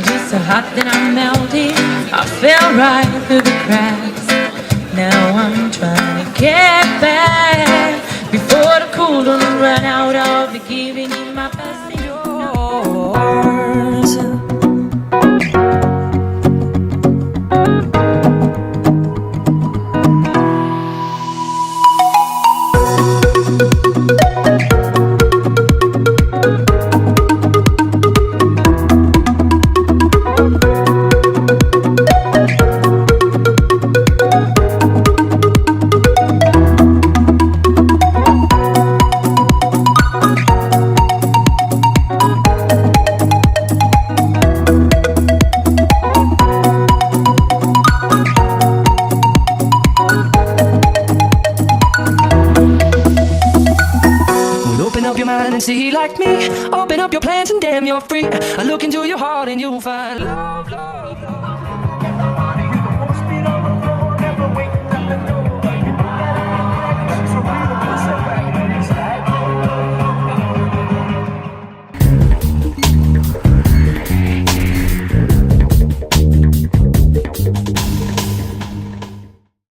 Just so hot that I melted. I fell right through the cracks. Now I'm trying to get back before the cool don't run out. I'll be giving you my best. Yours. See like me, open up your plans and damn you're free. I look into your heart and you'll find love, love, love.